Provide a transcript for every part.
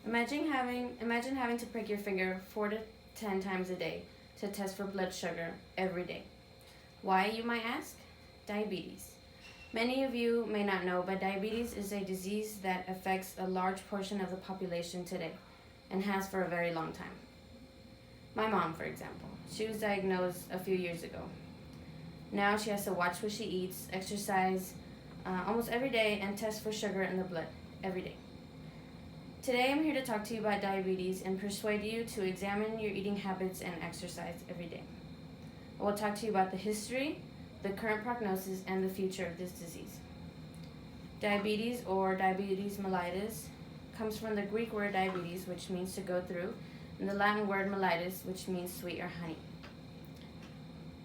Imagine having to prick your finger 4 to 10 times a day to test for blood sugar every day. Why, you might ask? Diabetes. Many of you may not know, but diabetes is a disease that affects a large portion of the population today and has for a very long time. My mom, for example, she was diagnosed a few years ago. Now she has to watch what she eats, exercise almost every day, and test for sugar in the blood every day. Today I'm here to talk to you about diabetes and persuade you to examine your eating habits and exercise every day. I will talk to you about the history, the current prognosis, and the future of this disease. Diabetes, or diabetes mellitus, comes from the Greek word diabetes, which means to go through, and the Latin word mellitus, which means sweet or honey.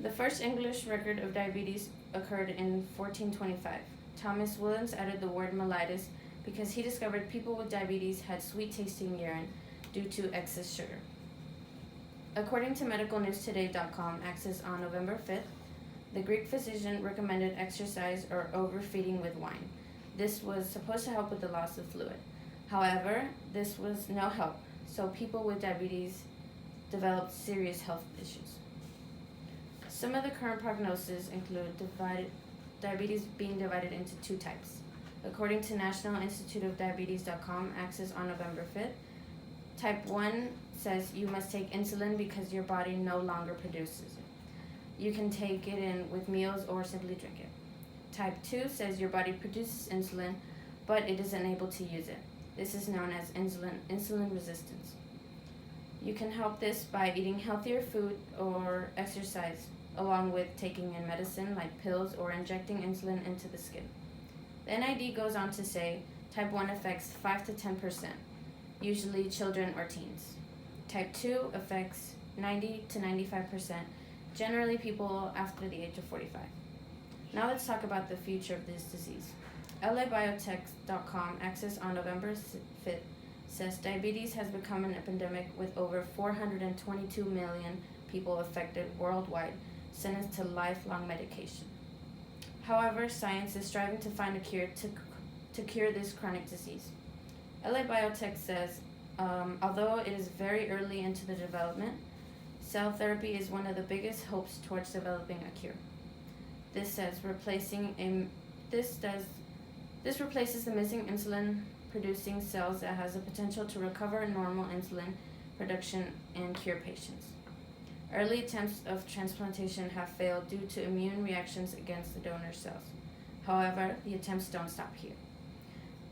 The first English record of diabetes occurred in 1425. Thomas Williams added the word mellitus because he discovered people with diabetes had sweet-tasting urine due to excess sugar. According to medicalnewstoday.com, access on November 5th, the Greek physician recommended exercise or overfeeding with wine. This was supposed to help with the loss of fluid. However, this was no help, so people with diabetes developed serious health issues. Some of the current prognoses include diabetes being divided into two types. According to National Institute of Diabetes.com, access on November 5th, type 1 says you must take insulin because your body no longer produces it. You can take it in with meals or simply drink it. Type 2 says your body produces insulin, but it isn't able to use it. This is known as insulin resistance. You can help this by eating healthier food or exercise, along with taking in medicine like pills or injecting insulin into the skin. The NID goes on to say type 1 affects 5 to 10%, usually children or teens. Type 2 affects 90 to 95%, generally people after the age of 45. Now let's talk about the future of this disease. LABiotech.com, access on November 5th, says diabetes has become an epidemic with over 422 million people affected worldwide, sentenced to lifelong medication. However, science is striving to find a cure to cure this chronic disease. LA Biotech says, although it is very early into the development, cell therapy is one of the biggest hopes towards developing a cure. This replaces the missing insulin-producing cells that has the potential to recover normal insulin production and cure patients. Early attempts of transplantation have failed due to immune reactions against the donor cells. However, the attempts don't stop here.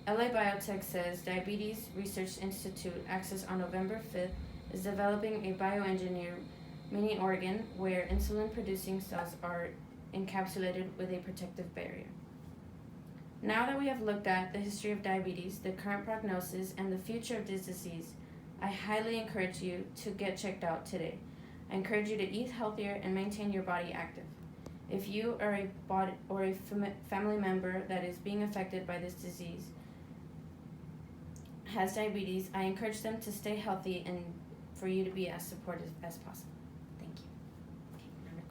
LA Biotech says Diabetes Research Institute, access on November 5th, is developing a bioengineered mini organ where insulin-producing cells are encapsulated with a protective barrier. Now that we have looked at the history of diabetes, the current prognosis, and the future of this disease, I highly encourage you to get checked out today. I encourage you to eat healthier and maintain your body active. If you are a family member that is being affected by this disease, has diabetes, I encourage them to stay healthy and for you to be as supportive as possible.